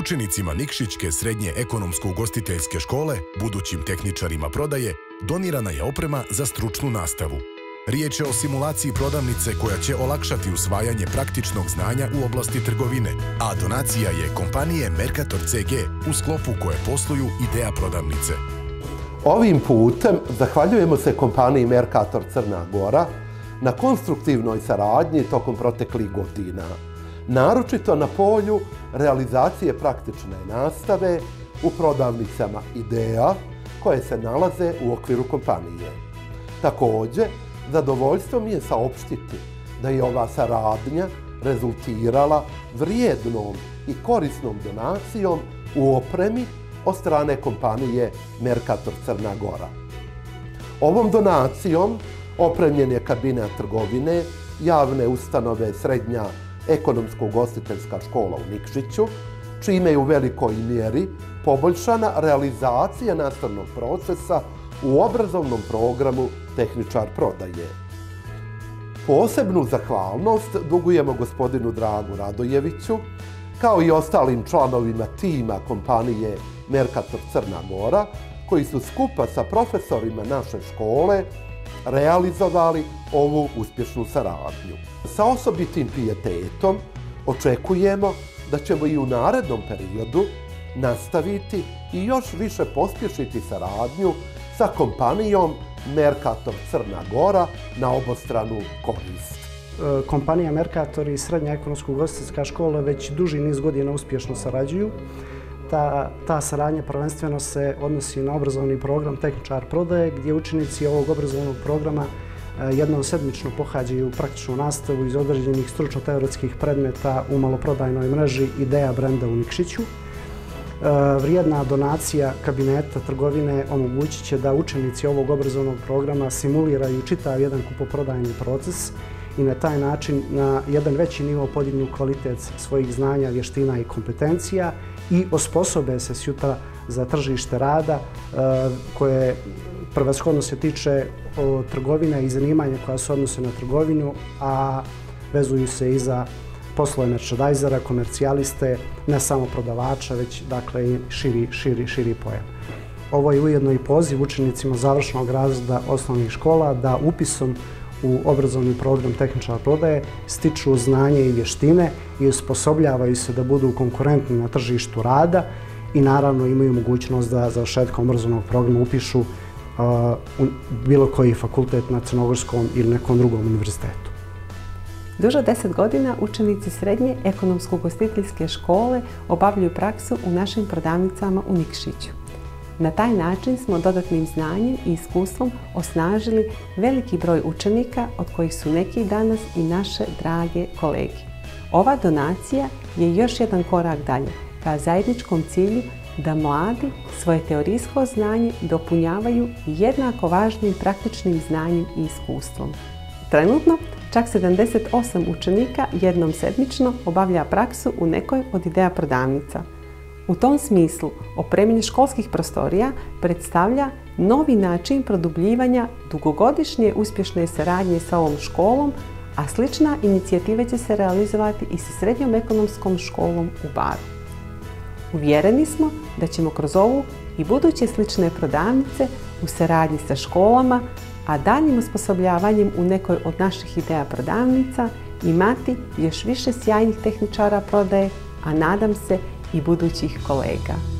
Učenicima Nikšićke srednje ekonomsko-ugostiteljske škole, budućim tehničarima prodaje, donirana je oprema za stručnu nastavu. Riječ je o simulaciji prodavnice koja će olakšati usvajanje praktičnog znanja u oblasti trgovine, a donacija je kompanije Mercator CG, u sklopu koje posluju Ideja prodavnice. Ovim putem zahvaljujemo se kompaniji Mercator Crna Gora na konstruktivnoj saradnji tokom proteklih godina, naročito na polju realizacije praktične nastave u prodavnicama Ideja koje se nalaze u okviru kompanije. Također, zadovoljstvo mi je saopštiti da je ova saradnja rezultirala vrijednom i korisnom donacijom u opremi od strane kompanije Mercator Crna Gora. Ovom donacijom opremljen je kabinet trgovine javne ustanove Srednja ekonomsko-ugostiteljska škola u Nikšiću, čime je u velikoj mjeri poboljšana realizacija nastavnog procesa u obrazovnom programu Tehničar prodaje. Posebnu zahvalnost dugujemo gospodinu Dragu Radojeviću, kao i ostalim članovima tima kompanije Mercator Crna Gora, koji su skupa sa profesorima naše škole realizovali ovu uspješnu saradnju. Sa osobitim pijetetom očekujemo da ćemo i u narednom periodu nastaviti i još više pospješiti saradnju sa kompanijom Mercator Crna Gora na obostranu korist. Kompanija Mercator i Srednja ekonomsko-ugostiteljska škola već duži niz godina uspješno sarađuju. Ta saradnja prvenstveno se odnosi na obrazovni program Tehničar prodaje, gdje učenici ovog obrazovnog programa jednom sedmično pohađaju praktičnu nastavu iz određenih stručno-teoretskih predmeta u maloprodajnoj mreži Ideja brenda u Nikšiću. Vrijedna donacija kabineta trgovine omogućit će da učenici ovog obrazovnog programa simuliraju čitav jedan kupoprodajni proces i na taj način na jedan veći nivo podignu kvalitet svojih znanja, vještina i kompetencija i osposobe se sutra za tržište rada koje prvenshodno se tiče trgovine i zanimanja koja se odnose na trgovinu, a vezuju se i za poslove merchandisera, komercijaliste, ne samo prodavača, već dakle i širi pojam. Ovo je ujedno i poziv učenicima završnog razreda osnovnih škola da upisom u obrazovni program Tehničar prodaje stiču znanje i vještine i osposobljavaju se da budu konkurentni na tržištu rada i naravno imaju mogućnost da završetkom obrazovnog programa upišu u bilo koji fakultet na crnogorskom ili nekom drugom univerzitetu. Duže od 10 godina učenici Srednje ekonomsko-ugostiteljske škole obavljaju praksu u našim prodavnicama u Nikšiću. Na taj način smo dodatnim znanjem i iskustvom osnažili veliki broj učenika, od kojih su neki danas i naše drage kolege. Ova donacija je još jedan korak dalje ka zajedničkom cilju da mladi svoje teorijsko znanje dopunjavaju jednako važnim praktičnim znanjem i iskustvom. Trenutno čak 78 učenika jednom sedmično obavlja praksu u nekoj od Ideja prodavnica. U tom smislu, opremanje školskih prostorija predstavlja novi način produbljivanja dugogodišnje uspješne saradnje sa ovom školom, a slična inicijativa će se realizovati i sa Srednjom ekonomskom školom u Baru. Uvjereni smo da ćemo kroz ovu i buduće slične prodavnice u saradnji sa školama, a daljnjim osposobljavanjem u nekoj od naših Ideja prodavnica imati još više sjajnih tehničara prodaje, a nadam se i budućih kolega.